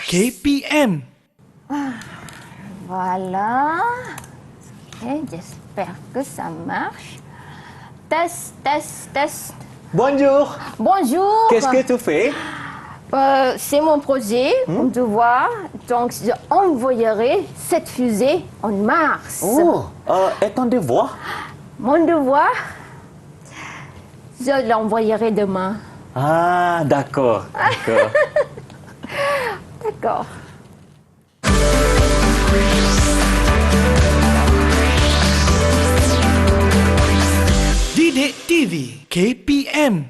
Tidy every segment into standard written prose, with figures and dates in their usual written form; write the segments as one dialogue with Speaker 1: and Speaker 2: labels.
Speaker 1: KPM.
Speaker 2: Voilà. Ok, j'espère que ça marche. Test, test, test.
Speaker 3: Bonjour.
Speaker 2: Bonjour.
Speaker 3: Qu'est-ce que tu fais?
Speaker 2: C'est mon projet, comme tu vois. Donc, je envoyerai cette fusée en Mars.
Speaker 3: Oh, et ton devoir?
Speaker 2: Mon devoir, je l'envoyerai demain.
Speaker 3: Ah, d'accord. D'accord.
Speaker 2: D'accord.
Speaker 1: Didik TV KPM.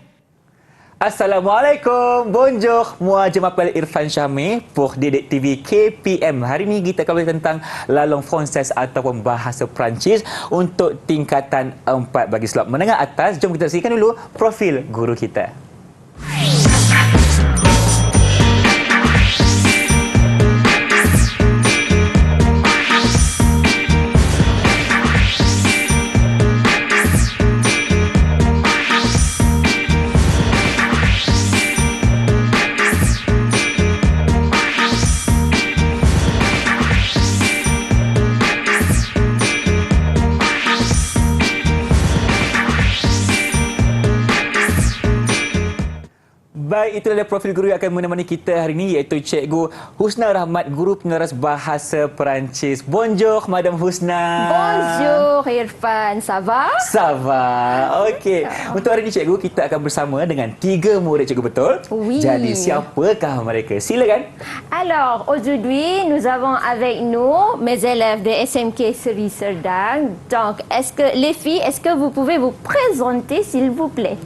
Speaker 3: Assalamualaikum, bonjour. Moi, je m'appelle Irfan Syamir pour Didik TV KPM. Hari ini kita akan belajar tentang lalong Franses ataupun bahasa Perancis untuk tingkatan 4 bagi slot menengah atas. Jom kita saksikan dulu profil guru kita. Baik, itulah dia profil guru yang akan menemani kita hari ini, iaitu Cikgu Husna Rahmat, guru pengeras bahasa Perancis. Bonjour, Madam Husna.
Speaker 2: Bonjour, Irfan. Ça va?
Speaker 3: Ça va. Okey. Untuk hari ini, Cikgu, kita akan bersama dengan 3 murid Cikgu, betul?
Speaker 2: Oui.
Speaker 3: Jadi, siapakah mereka? Silakan.
Speaker 2: Alors, aujourd'hui, nous avons avec nous mes élèves de SMK Seri Serdang. Donc, les filles, est-ce que vous pouvez vous présenter, s'il vous plaît?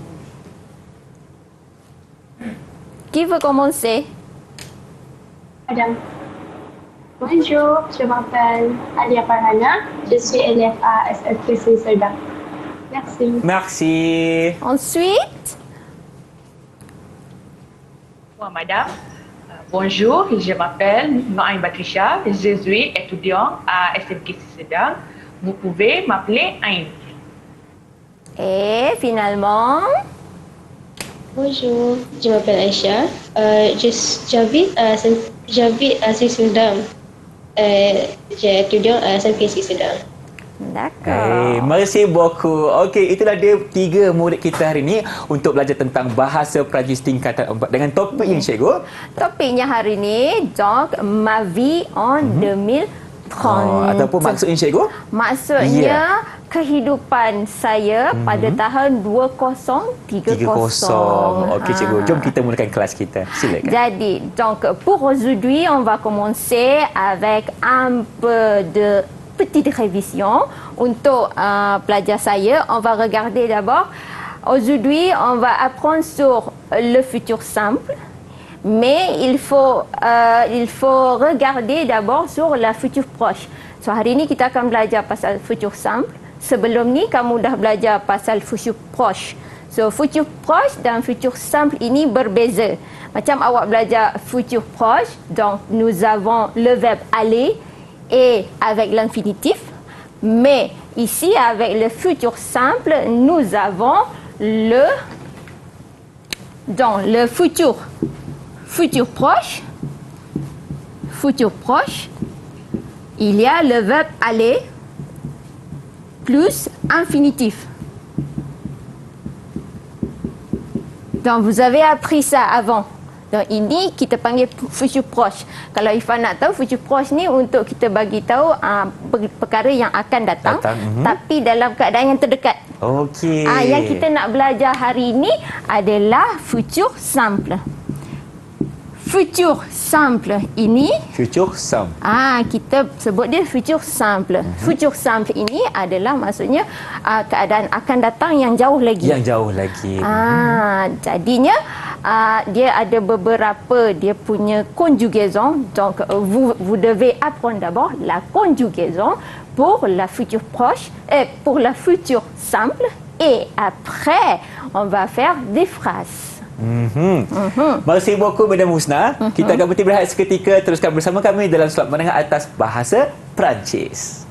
Speaker 2: Qui veut commencer?
Speaker 4: Madame. Bonjour, je m'appelle Alia Farhana. Je suis élève à SFPC Serdang. Merci.
Speaker 3: Merci.
Speaker 2: Ensuite,
Speaker 5: Bonjour madame. Bonjour, je m'appelle Noaim Batrisha. Je suis étudiant à SMK Sedang. Vous pouvez m'appeler Aim.
Speaker 2: et finalement,
Speaker 6: Bonjour, je m'appelle Aisha. J'habite à Sisundam. J'étudie à SMK Sedang.
Speaker 2: d'accord.
Speaker 3: Merci beaucoup. Okey, itulah dia 3 murid kita hari ini untuk belajar tentang bahasa Perancis tingkatan 4 dengan topik yang Cikgu.
Speaker 2: Topiknya hari ini, donc, ma vie en 2030.
Speaker 3: Ataupun maksudnya Cikgu?
Speaker 2: Maksudnya, kehidupan saya pada tahun 2030.
Speaker 3: Okey, Cikgu. Jom kita mulakan kelas kita. Silakan.
Speaker 2: Jadi, donc, pour aujourd'hui, on va commencer avec un peu de petite révision. Untuk pelajar saya, on va regarder d'abord. Aujourd'hui, on va apprendre sur le futur simple. Mais il faut regarder d'abord sur la future proche. So, hari ini kita akan belajar pasal futur simple. Sebelum ni kamu dah belajar pasal futur proche. So, futur proche dan futur simple ini berbeza. Macam awak belajar futur proche, donc nous avons le verbe aller et avec l'infinitif. Mais ici, avec le futur simple, nous avons le futur proche. Futur proche, il y a le verbe aller plus infinitif. Donc, vous avez appris ça avant. Donc, ini kita panggil futur proche. Kalau Ifan nak tahu, futur proche ni untuk kita bagi tahu perkara yang akan datang. Tapi dalam keadaan yang terdekat.
Speaker 3: Okey.
Speaker 2: Yang kita nak belajar hari ini adalah futur simple. Futur simple ini,
Speaker 3: Futur simple.
Speaker 2: kita sebut dia futur simple. Futur simple ini adalah maksudnya keadaan akan datang yang jauh lagi.
Speaker 3: Yang jauh lagi.
Speaker 2: Jadinya dia ada beberapa dia punya conjugaison. Donc vous devez apprendre d'abord la conjugaison pour la future proche et pour la future simple, et après on va faire des phrases.
Speaker 3: Merci beaucoup, Madam Husna. Kita akan berhenti berehat seketika. Teruskan bersama kami dalam slot menengah atas bahasa Perancis.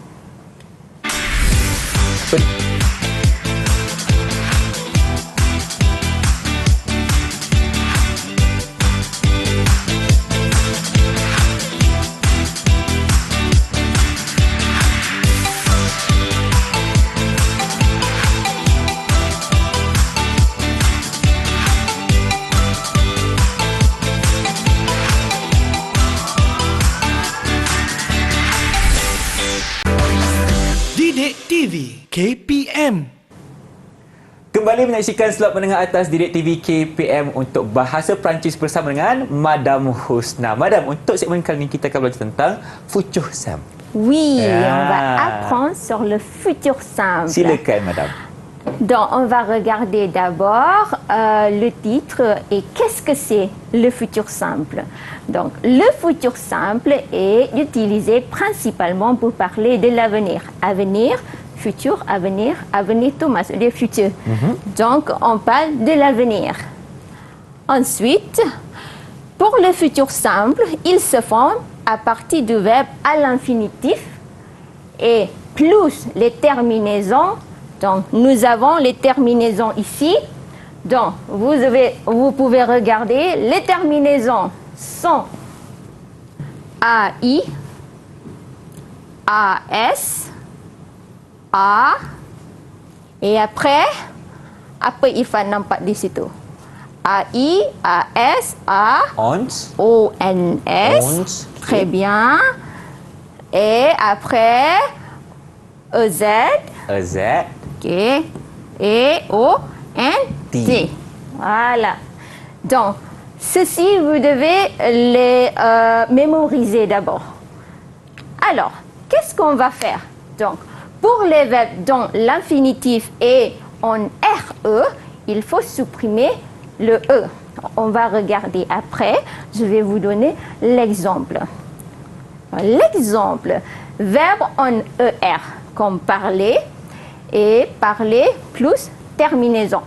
Speaker 1: KPM.
Speaker 3: Kembali menyaksikan slot menengah atas Didik TV KPM untuk bahasa Perancis bersama dengan Madam Husna. Madam, untuk segmen kali ini kita akan belajar tentang futur simple.
Speaker 2: Oui,
Speaker 3: Ah.
Speaker 2: on va apprendre sur le futur simple.
Speaker 3: Silakan, Madam.
Speaker 2: Donc, on va regarder d'abord le titre et qu'est-ce que c'est le futur simple. Donc, le futur simple est utilisé principalement pour parler de l'avenir. Avenir, futur, avenir. Avenir tout maksudnya futur. Donc, on parle de l'avenir. Ensuite, pour le futur simple, il se forme à partir du verbe à l'infinitif et plus les terminaisons. Donc, nous avons les terminaisons ici. Donc, vous pouvez regarder, les terminaisons sont AI, AS, A, et après, apa Irfan nampak di situ? AI, AS, A,
Speaker 3: Ons.
Speaker 2: ONS.
Speaker 3: Ons.
Speaker 2: Très bien. Et après, EZ.
Speaker 3: Z.
Speaker 2: OK. Et O-N-T. Voilà. Donc, ceci, vous devez les mémoriser d'abord. Alors, qu'est-ce qu'on va faire? Donc, pour les verbes dont l'infinitif est en RE, il faut supprimer le E. On va regarder après. Je vais vous donner l'exemple. L'exemple, verbe en ER, comme parler, et parler plus terminaison.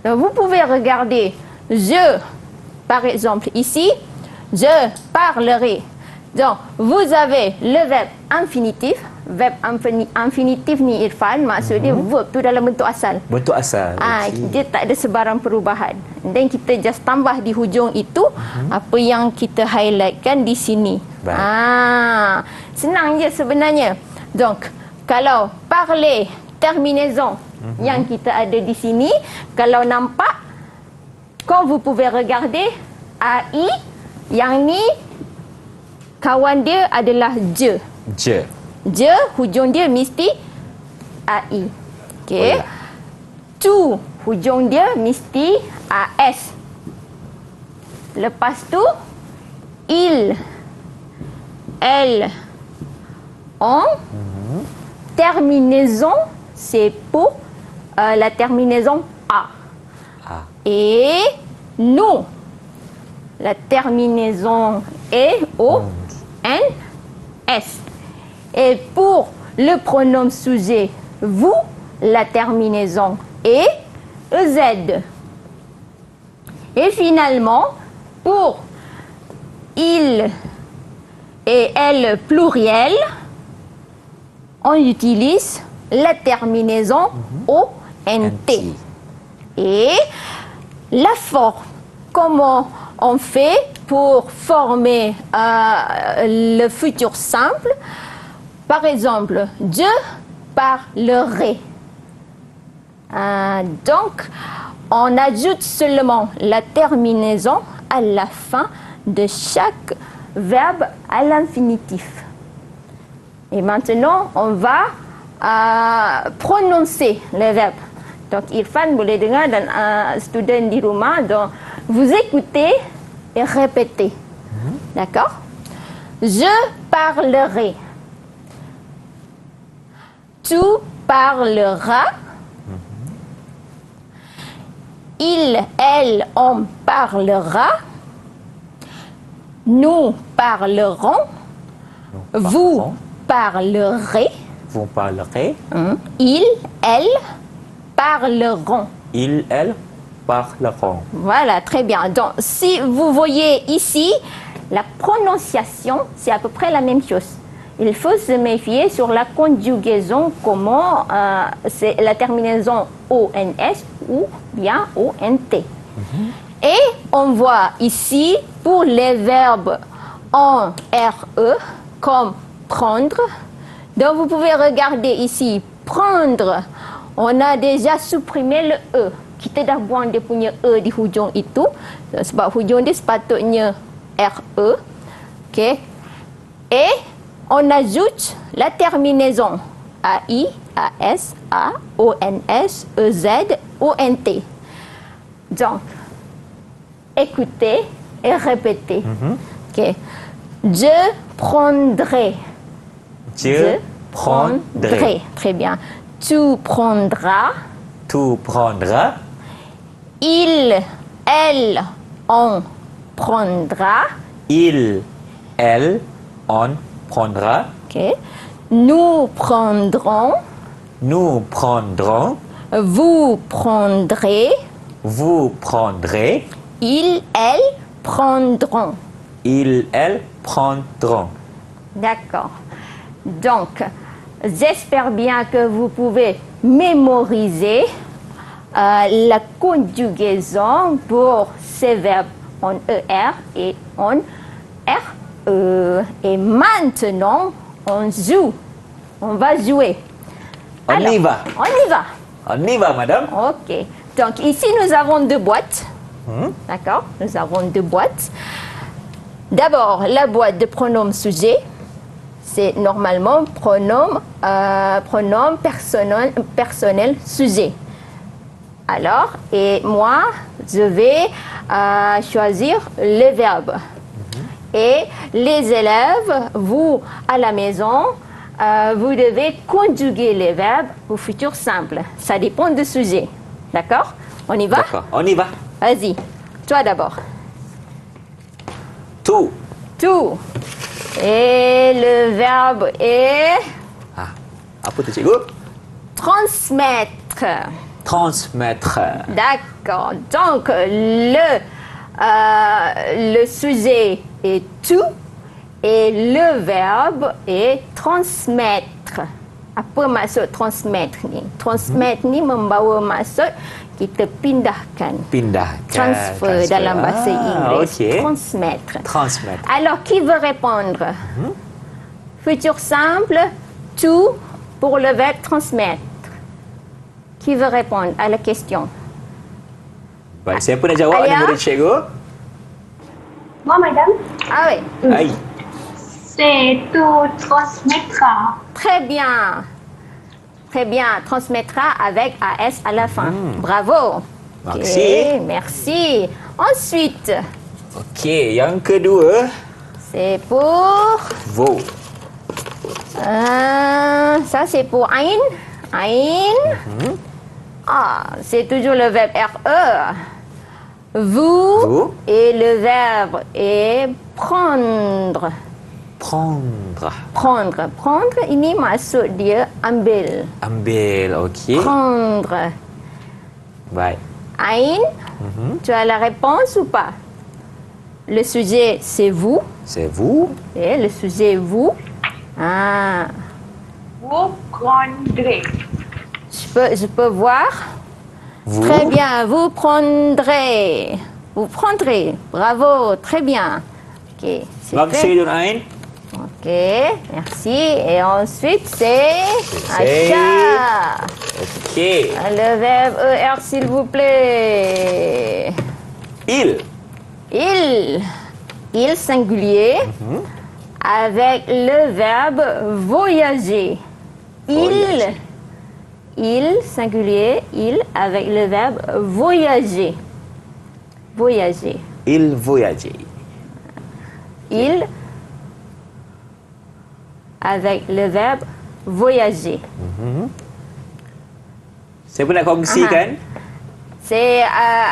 Speaker 2: Donc, vous pouvez regarder je, par exemple, ici, je parlerai. Donc, vous avez le verbe infinitif. Verbe infinitif ni Irfan, maksudnya verb tu dalam bentuk asal.
Speaker 3: Bentuk asal.
Speaker 2: Dia tak ada sebarang perubahan. Dan kita just tambah di hujung itu apa yang kita highlightkan di sini.
Speaker 3: Baik.
Speaker 2: Senang je sebenarnya. Donc, kalau parler terminaison yang kita ada di sini, kalau nampak, quand vous pouvez regarder AI, yang ni kawan dia adalah je.
Speaker 3: Je.
Speaker 2: Je, hujung dia mesti AI. Okey.
Speaker 3: Oh, ya.
Speaker 2: Tu, hujung dia mesti AS. Lepas tu, il, elle, on. Terminaison, c'est pour la terminaison A.
Speaker 3: A.
Speaker 2: Et nous, la terminaison est O, N, S. Et pour le pronom sujet vous, la terminaison est EZ. Et finalement, pour il et elle pluriel, on utilise la terminaison ONT. Et la forme, comment on fait pour former le futur simple? Par exemple, je parlerai. Donc, on ajoute seulement la terminaison à la fin de chaque verbe à l'infinitif. Et maintenant, on va prononcer les verbes. Donc, Irfan boleh dengar dan student di rumah. Donc, vous écoutez et répétez. D'accord? Je parlerai. Tu parleras. Il, elle, on parlera. Nous parlerons. Vous parlerez.
Speaker 3: Vous parlerez.
Speaker 2: Il, elle parleront.
Speaker 3: Il, elle parleront.
Speaker 2: Voilà, très bien. Donc, si vous voyez ici, la prononciation, c'est à peu près la même chose. Il faut se méfier sur la conjugaison, comment c'est la terminaison ONS ou bien ONT. Et on voit ici, pour les verbes en RE, comme prendre. Donc, vous pouvez regarder ici, prendre. On a déjà supprimé le E. Kita dah buang dia punya E di hujung itu. Sebab hujung dia sepatutnya RE. Okay. Et on ajoute la terminaison AI, AS, A, P-R-O-N-S-E-Z-O-N-T. Donc, écoutez et répétez. Ok. Je prendrai.
Speaker 3: Je prendrai.
Speaker 2: Très bien. Tu prendras.
Speaker 3: Tu prendras.
Speaker 2: Il, elle, on prendra.
Speaker 3: Il, elle, on prendra.
Speaker 2: Ok. Nous prendrons.
Speaker 3: Nous prendrons.
Speaker 2: Vous prendrez.
Speaker 3: Vous prendrez.
Speaker 2: Il, elle prendront.
Speaker 3: Il, elle prendront.
Speaker 2: D'accord. Donc, j'espère bien que vous pouvez mémoriser la conjugaison pour ces verbes en ER et en RE. Et maintenant, on joue. On va jouer.
Speaker 3: On y va.
Speaker 2: On y va.
Speaker 3: On y va, madame.
Speaker 2: Ok. Donc, ici, nous avons deux boîtes. D'accord? Nous avons deux boîtes. D'abord, la boîte de pronom sujet. C'est normalement pronom personnel sujet. Alors, et moi, je vais choisir les verbes. Et les élèves, vous, à la maison, vous devez conjuguer les verbes au futur simple. Ça dépend du sujet. D'accord? On y va?
Speaker 3: D'accord. On y va.
Speaker 2: Vas-y. Toi d'abord.
Speaker 3: Tout.
Speaker 2: Tout. Et le verbe est
Speaker 3: Ah, apa tu cikgu?
Speaker 2: transmettre.
Speaker 3: Transmettre.
Speaker 2: D'accord. Donc, le sujet est tout et le verbe est transmettre. Apa maksud transmettre ni? Transmettre ni membawa maksud kita pindahkan.
Speaker 3: Pindahkan.
Speaker 2: Transfer dalam bahasa Inggeris.
Speaker 3: Okey.
Speaker 2: Transmettre.
Speaker 3: Transmettre.
Speaker 2: Alors, qui veut répondre? Futur simple, tout pour le verbe transmettre. Qui veut répondre à la question?
Speaker 3: Baik, siapa nak jawab
Speaker 2: Alia?
Speaker 3: ni murid cikgu?
Speaker 4: Moi, madame,
Speaker 2: Ah oui,
Speaker 3: Ai.
Speaker 4: c'est tout transmettra.
Speaker 2: très bien. Très bien, transmettra avec AS à la fin. Bravo.
Speaker 3: Merci.
Speaker 2: Ok, merci. Ensuite,
Speaker 3: Okey, yang kedua,
Speaker 2: c'est pour...
Speaker 3: vous.
Speaker 2: ça, c'est pour Ain. Ain. Ah, c'est toujours le verbe RE. Vous.
Speaker 3: Vous.
Speaker 2: Et le verbe est prendre.
Speaker 3: Prendre.
Speaker 2: Prendre. Prendre, ini maksud dia ambil.
Speaker 3: Ambil, okey.
Speaker 2: Prendre.
Speaker 3: Baik.
Speaker 2: Ain, tu as la réponse ou pas? Le sujet, c'est vous.
Speaker 3: C'est vous.
Speaker 2: Et le sujet, vous. Ah,
Speaker 5: Vous prendrez.
Speaker 2: je peux voir.
Speaker 3: Vous.
Speaker 2: Très bien, vous prendrez. Vous prendrez. Bravo, très bien. Ok, c'est
Speaker 3: Maksud
Speaker 2: fait.
Speaker 3: Dun Ain.
Speaker 2: Ok, merci. Et ensuite, c'est
Speaker 3: C'est-
Speaker 2: Aïcha.
Speaker 3: Okey.
Speaker 2: Le verbe ER, s'il vous plaît.
Speaker 3: Il.
Speaker 2: Il singulier, avec le verbe voyager.
Speaker 3: Voyager.
Speaker 2: Il singulier, il avec le verbe voyager. Voyager.
Speaker 3: Il voyager.
Speaker 2: Il avec le verbe voyager.
Speaker 3: Siapa nak kongsikan?
Speaker 2: C'est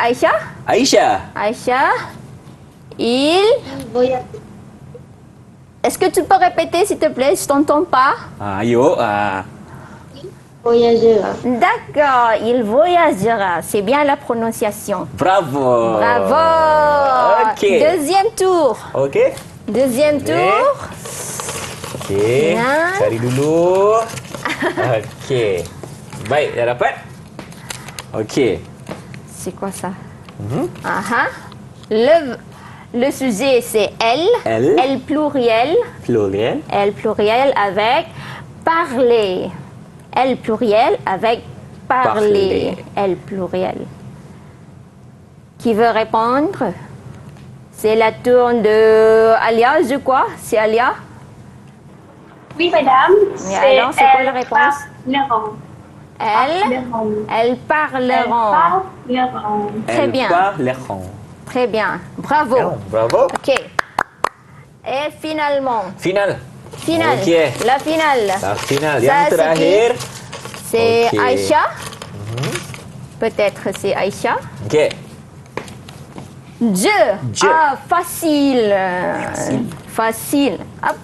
Speaker 2: Aïcha.
Speaker 3: Aisyah.
Speaker 2: Aïcha, il...
Speaker 6: Voyage.
Speaker 2: Est-ce que tu peux répéter, s'il te plaît? Je t'entends pas.
Speaker 3: Ayo.
Speaker 6: Voyagera.
Speaker 2: D'accord, il voyagera. C'est bien la prononciation.
Speaker 3: Bravo.
Speaker 2: Bravo.
Speaker 3: Okey.
Speaker 2: Deuxième tour.
Speaker 3: Okey.
Speaker 2: Deuxième tour.
Speaker 3: Okey.
Speaker 2: Ya.
Speaker 3: Cari dulu. Okey. Baik, dah dapat? Okey.
Speaker 2: C'est quoi ça? Ah, le sujet, c'est elle.
Speaker 3: Elle.
Speaker 2: Elle pluriel.
Speaker 3: Pluriel.
Speaker 2: Elle pluriel avec parler. Elle pluriel avec parler.
Speaker 3: Parler.
Speaker 2: Elle pluriel. Qui veut répondre? C'est la tour de Alia, je crois. C'est Alia.
Speaker 4: Oui, madame.
Speaker 2: Mais alors, c'est quoi la réponse?
Speaker 4: Parleront.
Speaker 2: Elles parleront. Très bien.
Speaker 3: Parleront.
Speaker 2: Très bien. Bravo.
Speaker 3: Oh, bravo.
Speaker 2: OK. Et finalement,
Speaker 3: Final.
Speaker 2: finale.
Speaker 3: Okey.
Speaker 2: La finale.
Speaker 3: La final.
Speaker 2: Ça,
Speaker 3: Yang
Speaker 2: c'est
Speaker 3: terakhir.
Speaker 2: C'est
Speaker 3: OK.
Speaker 2: Aïcha. Peut-être c'est Aïcha.
Speaker 3: Okey.
Speaker 2: Je.
Speaker 3: Je.
Speaker 2: Ah, facile. Facile. Hop.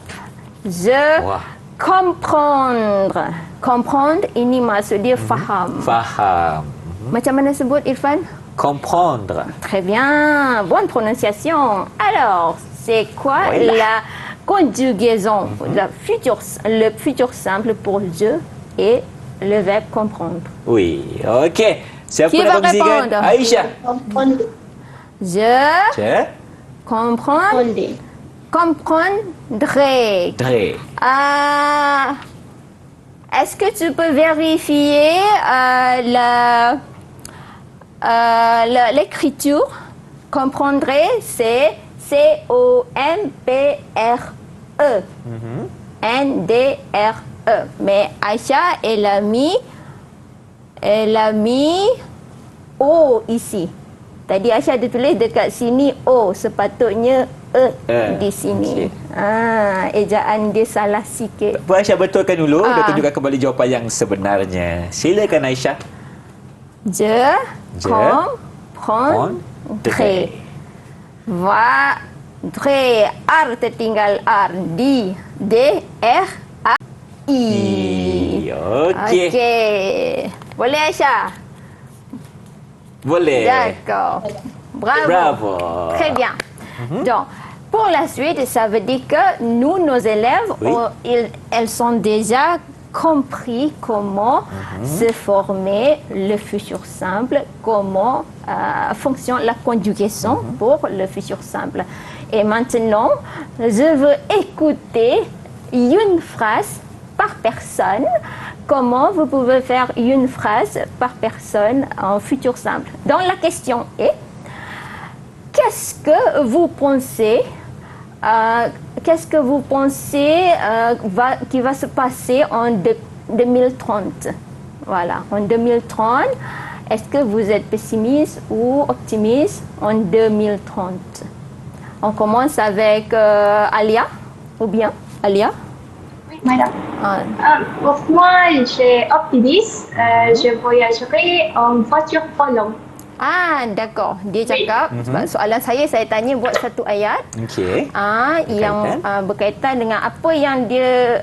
Speaker 2: Je.
Speaker 3: Wah.
Speaker 2: Comprendre. Comprendre ini maksud dia faham.
Speaker 3: Faham.
Speaker 2: Macam mana sebut Irfan?
Speaker 3: Comprendre.
Speaker 2: Très bien. Bonne prononciation. Alors, c'est quoi
Speaker 3: Voilà.
Speaker 2: la conjugaison, le futur simple pour je et le verbe comprendre?
Speaker 3: Oui. Okey. Siapa
Speaker 2: Qui
Speaker 3: nak
Speaker 2: va
Speaker 3: kongsikan?
Speaker 2: répondre?
Speaker 3: Aisyah.
Speaker 2: Je
Speaker 3: Je.
Speaker 2: comprends, comprendrai.
Speaker 3: Dre.
Speaker 2: Est-ce que tu peux vérifier l'écriture? Comprendrai, c'est C-O-M-P-R-E. N-D-R-E. Mais Aïcha, elle a mis O ici. Tadi Aïcha dia tulis dekat sini O, sepatutnya di sini. Ejaan dia salah sikit.
Speaker 3: Apa Aisyah betulkan dulu dan
Speaker 2: Ah.
Speaker 3: tunjukkan kembali jawapan yang sebenarnya. Silakan Aisyah.
Speaker 2: Je comprendrai. Dre. R tertinggal R. D. R. A. I.
Speaker 3: Okey.
Speaker 2: Okey. Boleh Aisyah?
Speaker 3: Boleh.
Speaker 2: D'accord. Bravo.
Speaker 3: Bravo.
Speaker 2: Très bien. Donc, pour la suite, ça veut dire que nous, nos élèves,
Speaker 3: Oui.
Speaker 2: elles sont déjà compris comment se former le futur simple, comment fonctionne la conjugaison pour le futur simple. Et maintenant, je veux écouter une phrase par personne. Comment vous pouvez faire une phrase par personne en futur simple? Donc la question est, qu'est-ce que vous pensez qui va se passer en 2030? Voilà, en 2030, est-ce que vous êtes pessimiste ou optimiste en 2030? On commence avec Alia, ou bien Alia?
Speaker 4: Oui, madame.
Speaker 2: Ah,
Speaker 4: Pour moi, j'ai optimiste. Je voyagerai en voiture volant.
Speaker 2: d'accord. Dia cakap, sebab soalan saya tanya buat satu ayat.
Speaker 3: Okey.
Speaker 2: Yang berkaitan dengan apa yang dia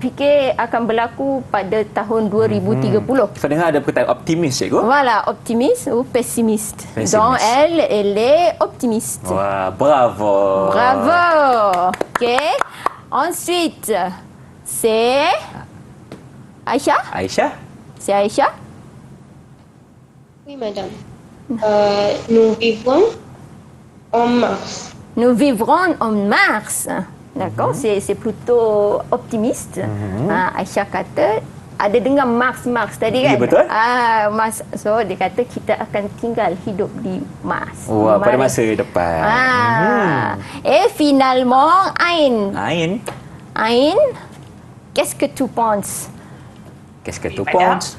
Speaker 2: fikir akan berlaku pada tahun 2030.
Speaker 3: Saya dengar ada perkataan optimis, cikgu.
Speaker 2: Voilà, optimiste ou pessimiste.
Speaker 3: Pessimiste.
Speaker 2: Donc elle est optimiste.
Speaker 3: Wah, bravo.
Speaker 2: Bravo. OK. Ensuite, c'est Aïcha.
Speaker 3: Aisyah.
Speaker 2: C'est Aïcha.
Speaker 6: Oui, madame. Nous vivons en Mars.
Speaker 2: Nous vivrons en Mars. D'accord, c'est plutôt optimiste. Aisyah kata, ada dengar Mars tadi kan?
Speaker 3: Ya, betul.
Speaker 2: Mars. So, dia kata kita akan tinggal hidup di Mars.
Speaker 3: Wah, pada
Speaker 2: Mari.
Speaker 3: masa depan.
Speaker 2: Et finalement, Ain.
Speaker 3: Ain.
Speaker 2: Ain, qu'est-ce que tu penses?
Speaker 3: Qu'est-ce que
Speaker 5: Oui,
Speaker 3: tu
Speaker 5: madame.
Speaker 3: penses?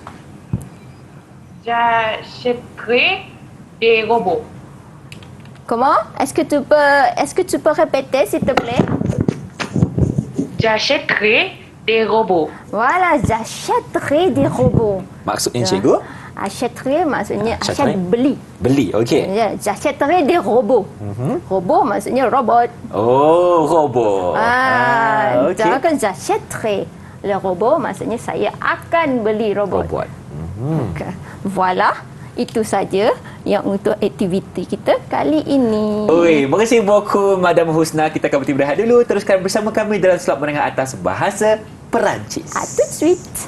Speaker 5: J'achèterai des robots.
Speaker 2: Comment? Est-ce que tu peux répéter, s'il te plaît?
Speaker 5: J'achèterai des robots.
Speaker 2: Voilà, j'achèterai des robots.
Speaker 3: Maksudnya cikgu?
Speaker 2: Achèterai maksudnya
Speaker 3: Achèterai.
Speaker 2: achète beli.
Speaker 3: Beli, okey.
Speaker 2: Ya, j'achèterai des robots. Robot maksudnya robot.
Speaker 3: Oh, robot. Okey.
Speaker 2: Jangan kan j'achèterai. Le robot maksudnya saya akan beli robot.
Speaker 3: Robot.
Speaker 2: Okay. Voilà, itu saja yang untuk aktiviti kita kali ini.
Speaker 3: Oi, terima kasih buku Madam Husna. Kita akan berhenti berehat dulu. Teruskan bersama kami dalam slot menengah atas bahasa Perancis.
Speaker 2: À tout de suite.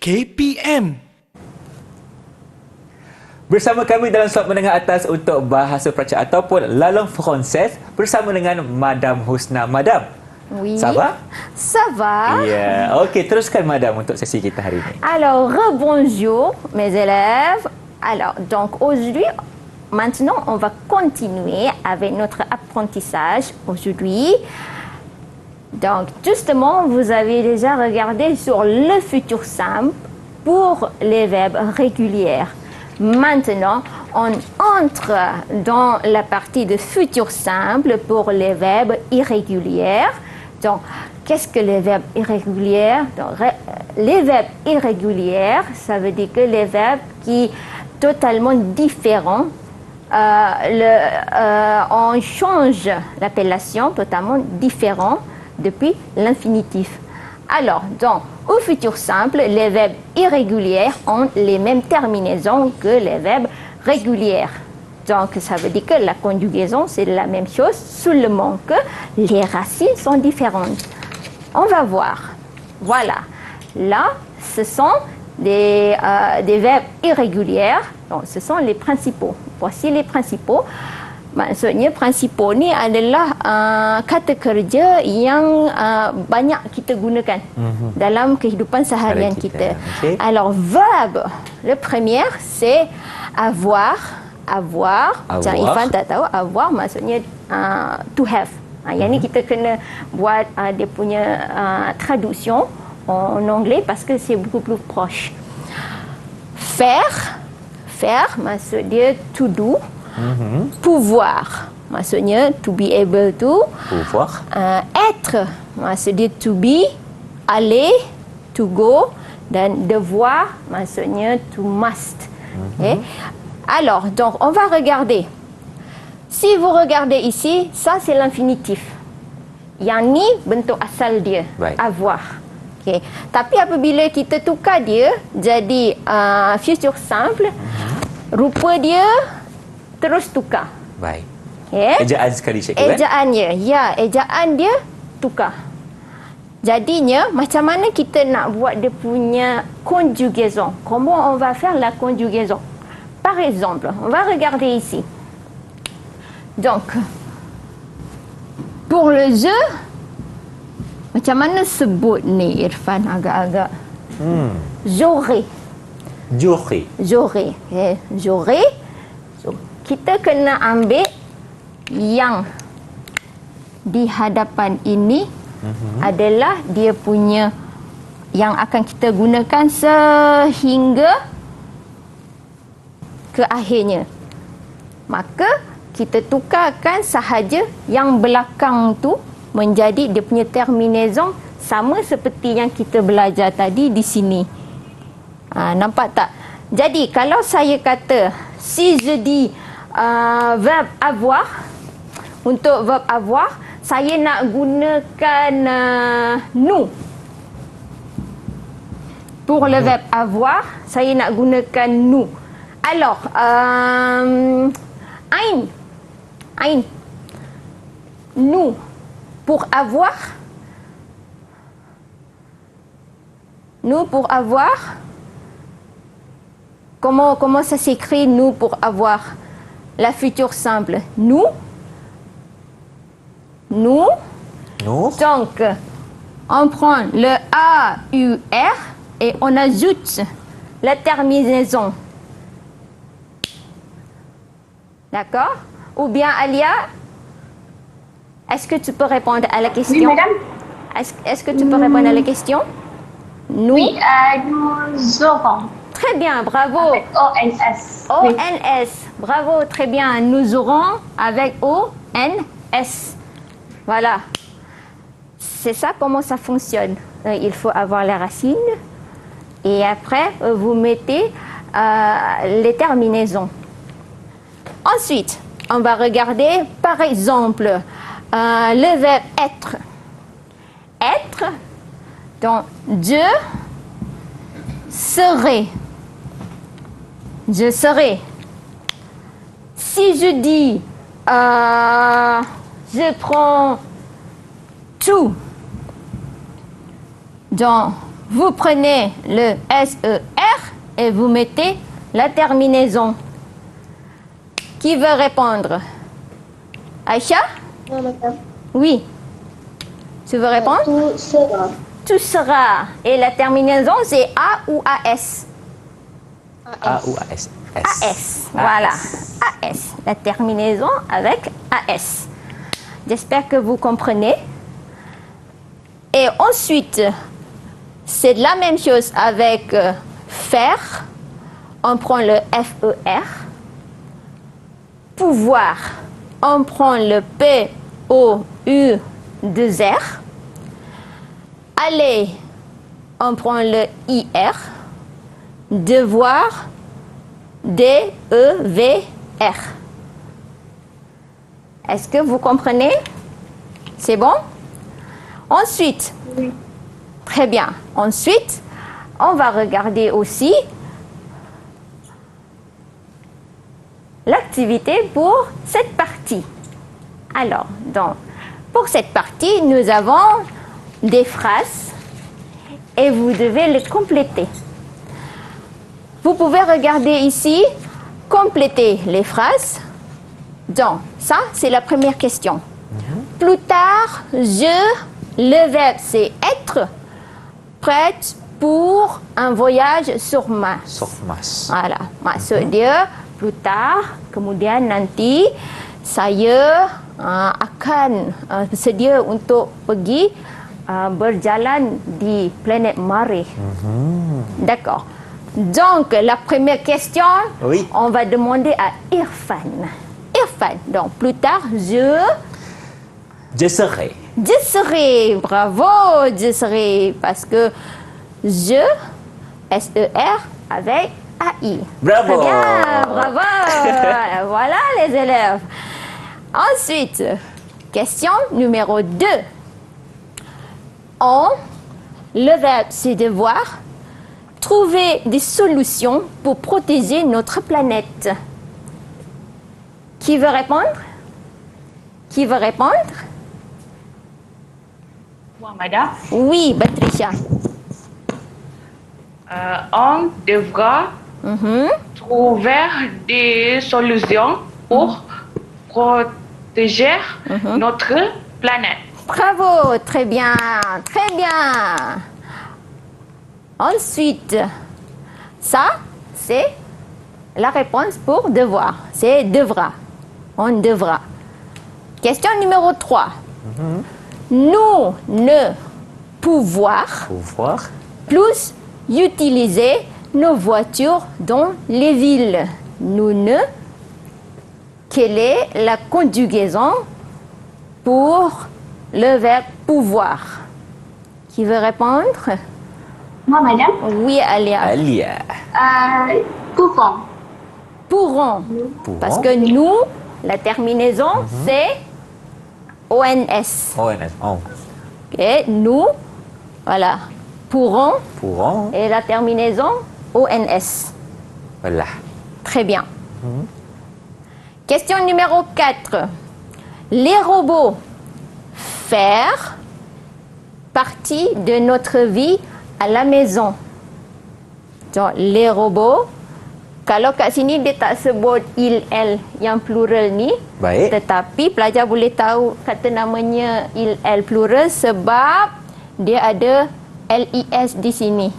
Speaker 1: KPM.
Speaker 3: Bersama kami dalam slot menengah atas untuk bahasa Perancis ataupun La Langue Française bersama dengan Madam Husna. Madam,
Speaker 2: Oui.
Speaker 3: ça va?
Speaker 2: Ça va.
Speaker 3: Ya, okey, teruskan Madam untuk sesi kita hari ini.
Speaker 2: Alors, rebonjour mes élèves. Alors, donc aujourd'hui, maintenant, on va continuer avec notre apprentissage aujourd'hui. Donc, justement, vous avez déjà regardé sur le futur simple pour les verbes réguliers. Maintenant, on entre dans la partie de futur simple pour les verbes irréguliers. Donc, qu'est-ce que les verbes irréguliers? Donc, les verbes irréguliers, ça veut dire que les verbes qui sont totalement différents. On change l'appellation totalement différent depuis l'infinitif. Alors, donc, au futur simple, les verbes irréguliers ont les mêmes terminaisons que les verbes réguliers. Donc, ça veut dire que la conjugaison, c'est la même chose, seulement que les racines sont différentes. On va voir. Voilà. Là, ce sont des verbes irréguliers. Donc, ce sont les principaux. Voici les principaux. Maksudnya principal ni adalah kata kerja yang banyak kita gunakan dalam kehidupan seharian kita.
Speaker 3: Okay.
Speaker 2: Alors, verbe, le premier c'est avoir. Avoir. Macam Irfan tak tahu, avoir maksudnya to have. Yang ni kita kena buat dia punya traduction en anglais parce que c'est beaucoup plus proche. Faire. Faire maksud dia to do. Pouvoir maksudnya to be able to.
Speaker 3: Pouvoir.
Speaker 2: Être maksud dia to be, aller, to go, dan devoir maksudnya to must. Okay? Alors, donc on va regarder. Si vous regardez ici, ça c'est l'infinitif. Yang ni bentuk asal dia,
Speaker 3: Baik.
Speaker 2: avoir. Okay. Tapi apabila kita tukar dia jadi future simple, rupa dia terus tukar.
Speaker 3: Baik.
Speaker 2: Okay.
Speaker 3: Ejaan sekali cikgu kan?
Speaker 2: Ejaannya, ya, ejaan dia tukar. Jadinya, macam mana kita nak buat dia punya conjugaison? Comment on va faire la conjugaison? Par exemple, on va regarder ici. Donc, pour le jeu, macam mana sebut ni Irfan agak-agak? J'aurai.
Speaker 3: J'aurai.
Speaker 2: J'aurai. Okay. J'aurai. So, kita kena ambil yang di hadapan ini adalah dia punya yang akan kita gunakan sehingga ke akhirnya. Maka kita tukarkan sahaja yang belakang tu menjadi dia punya terminaison sama seperti yang kita belajar tadi di sini. Nampak tak? Jadi kalau saya kata si je dis verbe avoir, untuk verbe avoir saya nak gunakan nous. Pour le verbe avoir saya nak gunakan nous. Alors ein nous pour avoir, nous pour avoir, comment ça s'écrit nous pour avoir? La future simple. Nous. Donc, on prend le AUR et on ajoute la terminaison. D'accord? Ou bien Alia, est-ce que tu peux répondre à la question?
Speaker 4: Oui, madame.
Speaker 2: Est-ce que tu peux répondre à la question? Nous.
Speaker 4: Oui, nous aurons.
Speaker 2: Très bien, bravo.
Speaker 4: Avec ONS. Oui.
Speaker 2: ONS, bravo, très bien. Nous aurons avec ONS. Voilà. C'est ça comment ça fonctionne. Il faut avoir la racine et après vous mettez les terminaisons. Ensuite, on va regarder par exemple le verbe être. Être, donc je serai. Je serai. Si je dis je prends tout dans vous prenez le SER et vous mettez la terminaison. Qui veut répondre? Aïcha?
Speaker 6: Oui, madame.
Speaker 2: Oui. Tu veux répondre?
Speaker 6: Tout sera.
Speaker 2: Tout sera. Et la terminaison, c'est A ou AS?
Speaker 3: A ou AS?
Speaker 2: AS. Voilà. AS. La terminaison avec AS. J'espère que vous comprenez. Et ensuite, c'est la même chose avec faire. On prend le FER. Pouvoir. On prend le POU2R. Aller. On prend le IR. Devoir. DEVR. Est-ce que vous comprenez? C'est bon? Ensuite,
Speaker 6: Oui.
Speaker 2: très bien. Ensuite, on va regarder aussi l'activité pour cette partie. Alors, donc, pour cette partie, nous avons des phrases et vous devez les compléter. Vous pouvez regarder ici, compléter les phrases. Donc, ça, c'est la première question. Plus tard, le verbe, c'est être, prête pour un voyage sur Mars.
Speaker 3: Sur Mars.
Speaker 2: Voilà, maksud dia plus tard, kemudian nanti saya akan bersedia untuk pergi berjalan di planet Mars. D'accord. Donc, la première question,
Speaker 3: Oui.
Speaker 2: on va demander à Irfan. Irfan, donc plus tard,
Speaker 3: Je serai.
Speaker 2: je serai, bravo, je serai, parce que je, SER, avec AI.
Speaker 3: Bravo.
Speaker 2: Très bien, bravo. Voilà les élèves. Ensuite, question numéro 2. Le verbe, c'est devoir trouver des solutions pour protéger notre planète. Qui veut répondre? Qui veut répondre?
Speaker 5: Moi, madame,
Speaker 2: Oui, Patricia.
Speaker 5: on devra
Speaker 2: Mhm.
Speaker 5: trouver des solutions pour protéger notre planète.
Speaker 2: Bravo, très bien, très bien. Ensuite, ça, c'est la réponse pour devoir. C'est devra. On devra. Question numéro 3. Nous ne pouvoir
Speaker 3: Pouvoir.
Speaker 2: plus utiliser nos voitures dans les villes. Nous ne. Quelle est la conjugaison pour le verbe pouvoir? Qui veut répondre?
Speaker 4: Moi, madame.
Speaker 2: Oui, Alia.
Speaker 3: Alia.
Speaker 4: Pouvons.
Speaker 2: Pourront.
Speaker 3: Pourront.
Speaker 2: Parce que nous, la terminaison, c'est ONS.
Speaker 3: ONS. Oh.
Speaker 2: Et nous, voilà, pourront
Speaker 3: Pourront.
Speaker 2: et la terminaison ONS.
Speaker 3: Voilà.
Speaker 2: Très bien. Question numéro 4. Les robots faire partie de notre vie à la maison. Donc, les robots, kalau kat sini dia tak sebut il-el yang plural ni,
Speaker 3: Baik.
Speaker 2: tetapi pelajar boleh tahu kata namanya il-el plural sebab dia ada lis di sini.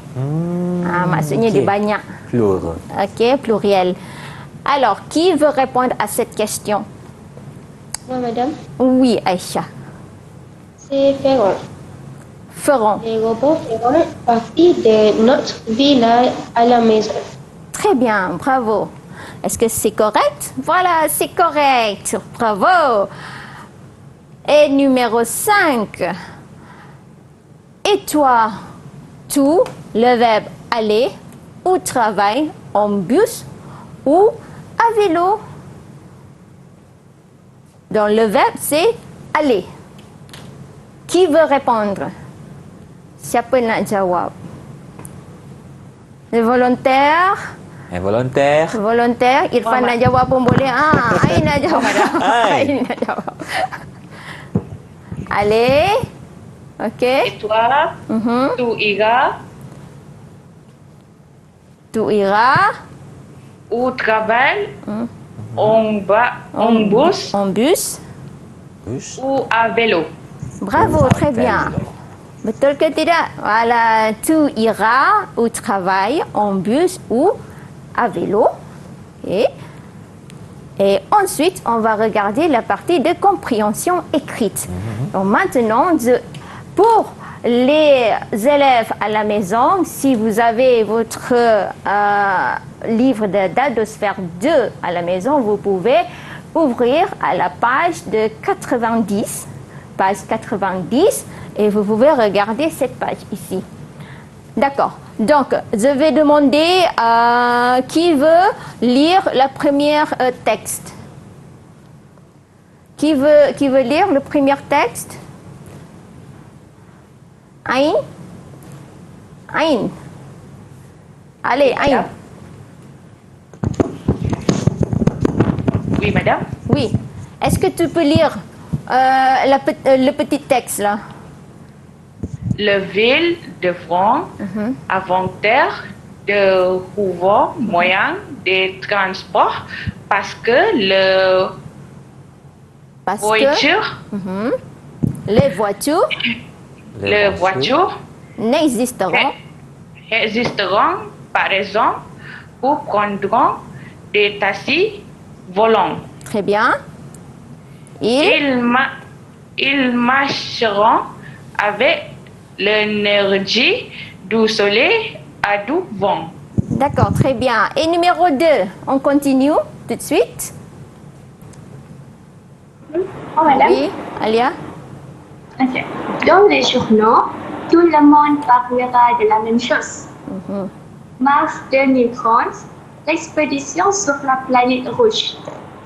Speaker 2: Maksudnya dia
Speaker 3: okey.
Speaker 2: banyak.
Speaker 3: Plural.
Speaker 2: Ok, pluriel. Alors, qui veut répondre à cette question?
Speaker 6: Moi, madame.
Speaker 2: Oui, Aïcha.
Speaker 6: C'est feront.
Speaker 2: Feront.
Speaker 6: Les robots feront partie de notre vie à la maison.
Speaker 2: Très bien, bravo. Est-ce que c'est correct? Voilà, c'est correct. Bravo. Et numéro 5. Et toi, tu, le verbe aller, au travail, en bus ou à vélo. Donc le verbe c'est aller. Qui veut répondre? Siapa nak jawab? Les volontaires?
Speaker 3: Volontaire.
Speaker 2: Volontaire, Irfan nak jawab pun boleh. Ain nak jawab.
Speaker 3: Ai.
Speaker 2: Ain nak jawab. Allez. OK.
Speaker 5: Et toi, tu iras
Speaker 2: Tu iras
Speaker 5: au travail, en bus
Speaker 2: en bus.
Speaker 3: Bus.
Speaker 5: ou à vélo.
Speaker 2: Bravo, très bien. Betul ke tidak? Voilà, tu iras au travail en bus ou à vélo. Et ensuite, on va regarder la partie de compréhension écrite. Donc maintenant, pour les élèves à la maison, si vous avez votre livre d'Adosphère 2 à la maison, vous pouvez ouvrir à la page de 90, page 90, et vous pouvez regarder cette page ici. D'accord. Donc, je vais demander qui veut lire la première texte. Qui veut lire le premier texte? Aïn? Aïn. Allez, Aïn.
Speaker 5: Oui, madame.
Speaker 2: Oui. Est-ce que tu peux lire le petit texte là?
Speaker 5: Le ville de France, inventaire de rouleaux moyens de transport parce que
Speaker 2: Parce
Speaker 5: voiture,
Speaker 2: que les voitures
Speaker 5: les voitures
Speaker 2: n'existeront
Speaker 5: existeront par exemple ou prendront des taxis volants.
Speaker 2: très bien.
Speaker 5: Ils marcheront avec l'énergie du soleil à du vent.
Speaker 2: D'accord, très bien. Et numéro 2, on continue tout de suite.
Speaker 4: Oh, madame.
Speaker 2: Oui, Alia.
Speaker 4: Ok. Dans les journaux, tout le monde parlera de la même chose. Mars 2030, l'expédition sur la planète rouge.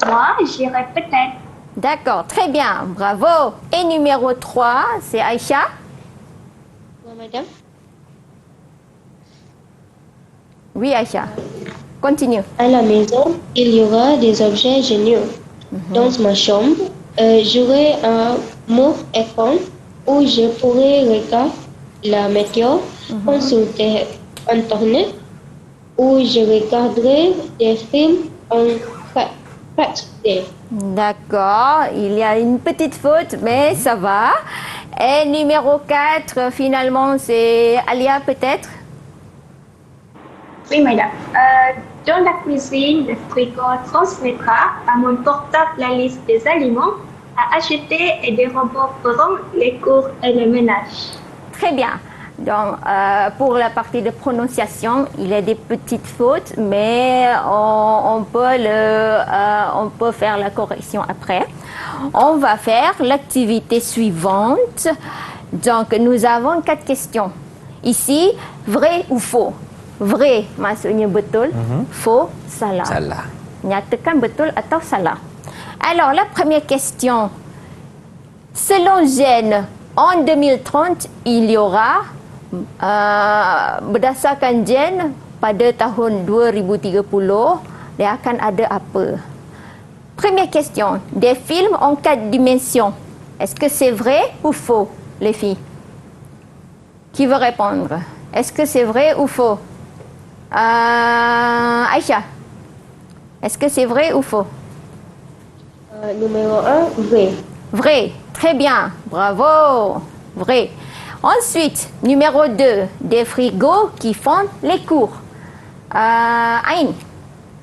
Speaker 4: Moi, j'irai peut-être.
Speaker 2: D'accord, très bien, bravo. Et numéro 3, c'est Aïcha.
Speaker 6: Oui, madame.
Speaker 2: Oui, Aïcha. Continue.
Speaker 6: À la maison, il y aura des objets géniaux. Dans ma chambre, j'aurai un écran où je pourrai regarder la météo, consulter Internet, où je regarderai des films en 4D.
Speaker 2: D'accord, il y a une petite faute, mais ça va. Et numéro 4, finalement, c'est Alia peut-être.
Speaker 4: Oui, madame. Dans la cuisine, le frigo transmettra à mon portable la liste des aliments à acheter et des robots feront les cours et le ménage.
Speaker 2: Très bien. Donc, pour la partie de prononciation, il y a des petites fautes, mais on peut faire la correction après. On va faire l'activité suivante. Donc, nous avons 4 questions. Ici, vrai ou faux? Vrai maksudnya betul, faux, salah.
Speaker 3: Salah.
Speaker 2: Nyatakan betul atau salah. Alors, la première question. Selon Gène, en 2030, il y aura, berdasarkan Gène, pada tahun 2030, dia akan ada apa? Première question. Des films en 4 dimensions. Est-ce que c'est vrai ou faux, les filles? Qui veut répondre? Est-ce que c'est vrai ou faux? Aïcha, est-ce que c'est vrai ou faux?
Speaker 6: Numéro 1, vrai.
Speaker 2: Vrai, très bien, bravo, vrai. Ensuite, numéro 2, des frigos qui font les cours. Aïn,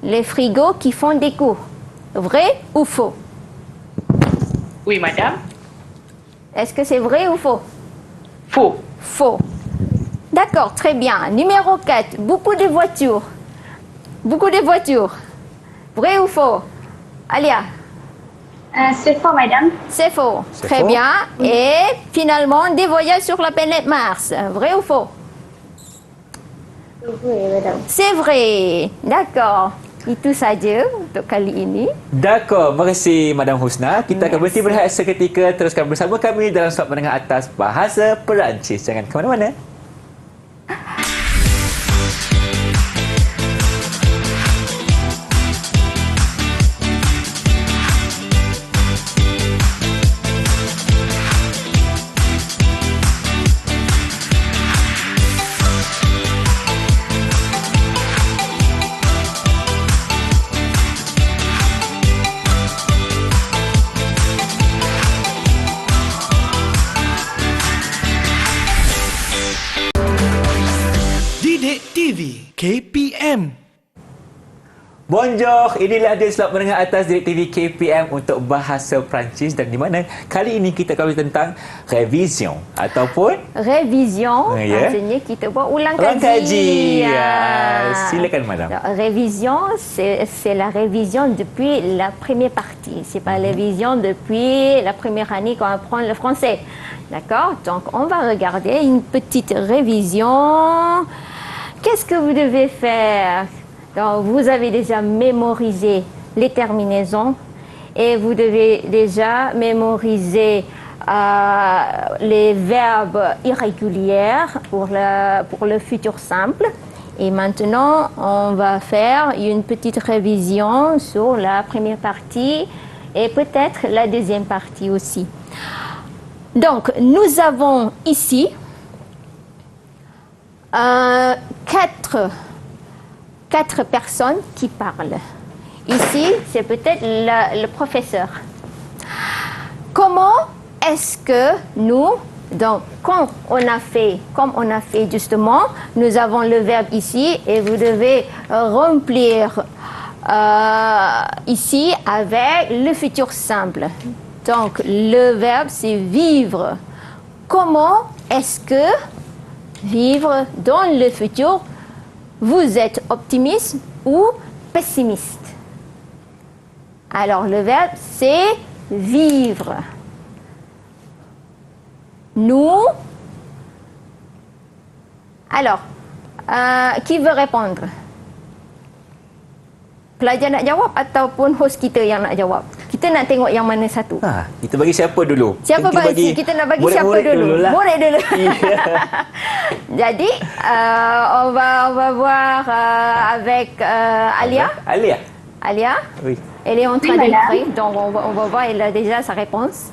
Speaker 2: les frigos qui font des cours. Vrai ou faux?
Speaker 5: Oui, madame.
Speaker 2: Est-ce que c'est vrai ou faux?
Speaker 5: Faux.
Speaker 2: Faux. D'accord, très bien. Numéro 4, beaucoup de voitures. Beaucoup de voitures. Vrai ou faux? Alia?
Speaker 4: C'est faux, madame.
Speaker 2: C'est faux.
Speaker 3: C'est
Speaker 2: Très
Speaker 3: faux.
Speaker 2: bien. Et finalement, des voyages sur la planète Mars. Vrai ou faux?
Speaker 6: Vrai, madame.
Speaker 2: C'est vrai. D'accord. Itu saja untuk kali ini.
Speaker 3: D'accord, terima kasih Madam Husna. Kita akan berhenti berehat seketika. Teruskan bersama kami dalam slot menengah atas Bahasa Perancis. Jangan ke mana-mana.
Speaker 1: KPM.
Speaker 3: Bonjour, inilah dia Selamat Mendengar atas Didik TV KPM untuk bahasa Perancis dan di mana kali ini kita akan tentang revision ataupun
Speaker 2: Révision,
Speaker 3: Ya.
Speaker 2: maksudnya kita buat ulang
Speaker 3: ulang kaji.
Speaker 2: kaji.
Speaker 3: Silakan madam.
Speaker 2: Alors, révision, c'est la révision depuis la première partie. C'est pas la révision depuis la première année qu'on apprend le français. D'accord? Donc, on va regarder une petite révision. Qu'est-ce que vous devez faire? Donc, vous avez déjà mémorisé les terminaisons et vous devez déjà mémoriser les verbes irréguliers pour le futur simple. Et maintenant, on va faire une petite révision sur la première partie et peut-être la deuxième partie aussi. Donc, nous avons ici quatre personnes qui parlent. Ici, c'est peut-être le professeur. Comment est-ce que nous, donc, comme on a fait justement, nous avons le verbe ici et vous devez remplir ici avec le futur simple. Donc, le verbe, c'est vivre. Comment est-ce que vivre dans le futur, vous êtes optimiste ou pessimiste? Alors, le verbe, c'est vivre. Nous. Alors, qui veut répondre? Pelajar nak jawab ataupun host kita yang nak jawab? Kita nak tengok yang mana satu.
Speaker 3: Kita bagi siapa dulu?
Speaker 2: Siapa kita nak bagi siapa dulu? Murid dulu. Jadi, on va voir avec Alia. Alia,
Speaker 3: Oui.
Speaker 2: elle est en train
Speaker 4: Oui, madame.
Speaker 2: d'écrire, donc on va voir, elle a déjà sa réponse.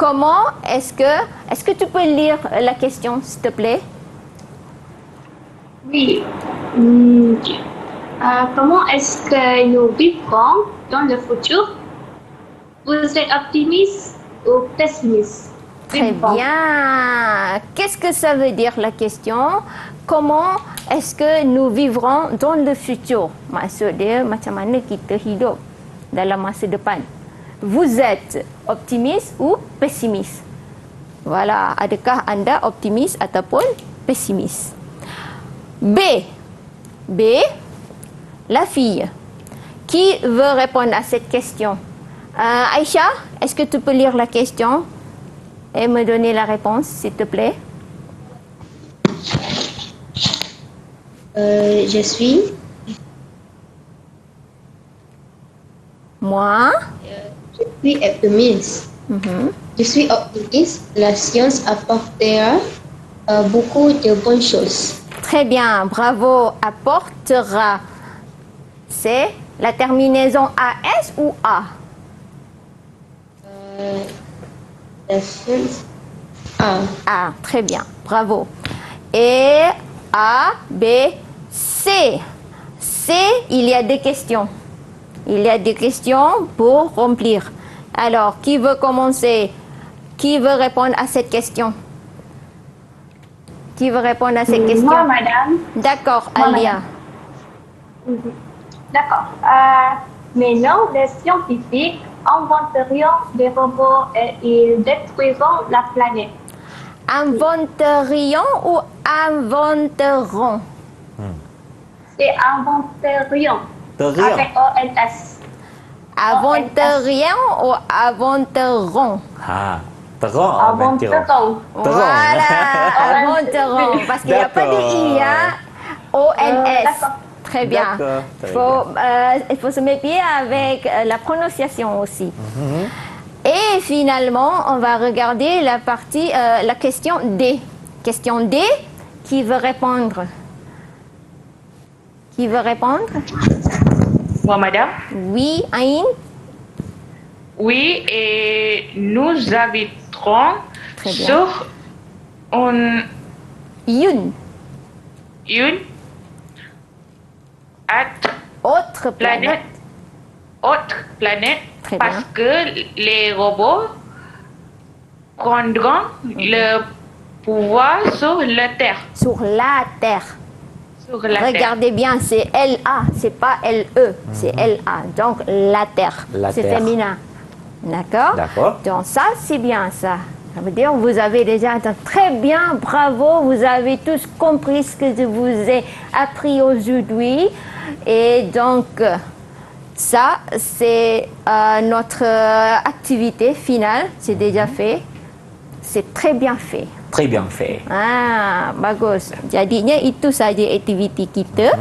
Speaker 2: Comment est-ce que tu peux lire la question, s'il te plaît?
Speaker 4: Oui. Comment est-ce que nous vivrons dans le futur? Vous êtes optimiste ou pessimiste?
Speaker 2: Très
Speaker 4: Vivrons.
Speaker 2: bien. Qu'est-ce que ça veut dire la question? Comment est-ce que nous vivrons dans le futur? Maksud dia macam mana kita hidup dalam masa depan. Vous êtes optimiste ou pessimiste? Voilà, adakah anda optimis ataupun pesimis? B, la fille. Qui veut répondre à cette question? Aïcha, est-ce que tu peux lire la question et me donner la réponse, s'il te plaît?
Speaker 6: Je suis
Speaker 2: Moi.
Speaker 6: optimiste. Je suis optimiste. La science apportera beaucoup de bonnes choses.
Speaker 2: Très bien, bravo. Apportera. C'est la terminaison AS ou A?
Speaker 6: La science A.
Speaker 2: A, très bien, bravo. Et A, B, C. C, il y a des questions. Il y a des questions pour remplir. Alors, qui veut commencer? Qui veut répondre à cette question? Qui veut répondre à cette question?
Speaker 4: Moi, madame.
Speaker 2: D'accord,
Speaker 4: Moi,
Speaker 2: Alia.
Speaker 4: D'accord. Maintenant, les scientifiques inventeront des robots et ils détruiront la planète.
Speaker 2: Inventerions ou inventeront?
Speaker 4: C'est inventerions. Avec ONS.
Speaker 2: Inventerions ou inventeront?
Speaker 4: Inventeront.
Speaker 2: Voilà, inventeront. Parce qu'il n'y a pas de I, hein? ONS.
Speaker 4: D'accord.
Speaker 2: Très bien.
Speaker 3: D'accord, très
Speaker 2: Il faut se méfier avec la prononciation aussi. Et finalement, on va regarder la partie, la question D. Question D, qui veut répondre? Qui veut répondre?
Speaker 5: Moi, madame.
Speaker 2: Oui, Aïn?
Speaker 5: Oui, et nous habiterons
Speaker 2: Très bien.
Speaker 5: sur une
Speaker 2: autre planète.
Speaker 5: autre planète,
Speaker 2: Très
Speaker 5: parce
Speaker 2: bien.
Speaker 5: que les robots prendront le pouvoir sur la Terre.
Speaker 2: Sur la Terre.
Speaker 5: Sur la terre.
Speaker 2: Regardez bien, c'est L-A, c'est pas L-E, c'est L-A. Donc, la terre,
Speaker 3: La
Speaker 2: c'est
Speaker 3: terre.
Speaker 2: féminin. D'accord?
Speaker 3: D'accord.
Speaker 2: Donc, ça, c'est bien ça. Ça veut dire vous avez déjà très bien, bravo, vous avez tous compris ce que je vous ai appris aujourd'hui. Et donc, ça, c'est notre activité finale, c'est déjà fait. C'est très bien fait.
Speaker 3: Très bien fait.
Speaker 2: Ah, bagus. Jadinya itu saja aktiviti kita.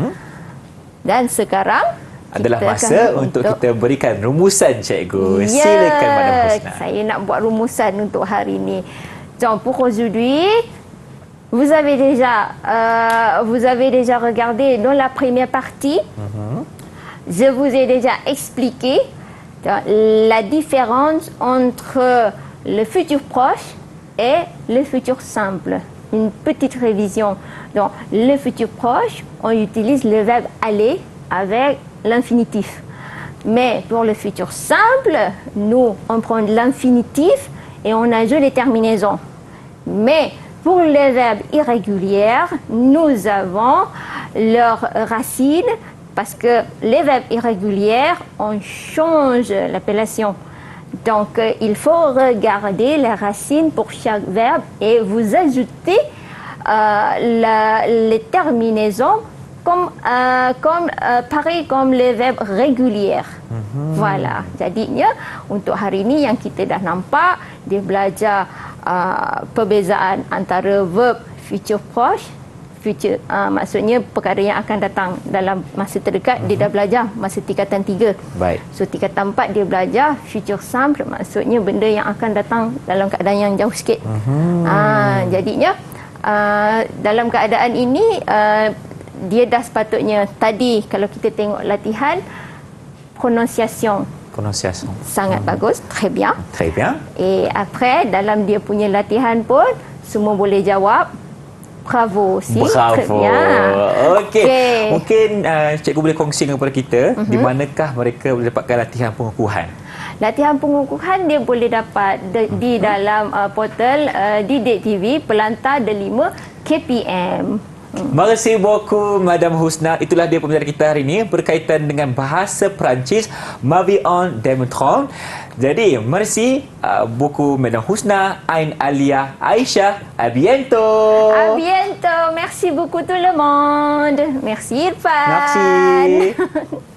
Speaker 2: Dan sekarang
Speaker 3: Adalah
Speaker 2: kita
Speaker 3: masa
Speaker 2: akan
Speaker 3: untuk kita berikan rumusan, cikgu. Silakan, Madam Husna.
Speaker 2: Saya nak buat rumusan untuk hari ini. Donc, pour aujourd'hui, vous avez déjà regardé dans la première partie. Je vous ai déjà expliqué la différence entre le futur proche et le futur simple. Une petite révision. Donc, le futur proche, on utilise le verbe aller avec l'infinitif. Mais pour le futur simple, nous, on prend l'infinitif et on ajoute les terminaisons. Mais pour les verbes irréguliers, nous avons leurs racines parce que les verbes irréguliers, on change l'appellation. Donc, il faut regarder les racines pour chaque verbe et vous ajoutez les terminaisons pareil comme les verbes réguliers. Voilà. Jadinya, untuk hari ini yang kita dah nampak, dia belajar perbezaan antara verb future proche, future, maksudnya perkara yang akan datang dalam masa terdekat, dia dah belajar masa tingkatan 3.
Speaker 3: Baik.
Speaker 2: So tingkatan 4 dia belajar future simple, maksudnya benda yang akan datang dalam keadaan yang jauh sikit. Jadinya dalam keadaan ini dia dah sepatutnya tadi kalau kita tengok latihan prononciation
Speaker 3: Prononciation.
Speaker 2: sangat bagus, très bien.
Speaker 3: Très bien.
Speaker 2: Et après dalam dia punya latihan pun semua boleh jawab. Bravo aussi. Très
Speaker 3: Bravo.
Speaker 2: bien.
Speaker 3: Okey. Mungkin cikgu boleh kongsi kepada kita di manakah mereka boleh dapatkan latihan pengukuhan.
Speaker 2: Latihan pengukuhan dia boleh dapat di dalam portal Didik TV Pelantar Delima KPM.
Speaker 3: Merci beaucoup, Madam Husna. Itulah dia pembelajaran kita hari ini berkaitan dengan bahasa Perancis, Mavi on Demetron. Jadi, merci beaucoup, Madam Husna, Ain Alia, Aisyah. À bientôt.
Speaker 2: À bientôt. Merci beaucoup tout le monde. Merci Irfan.
Speaker 3: Merci.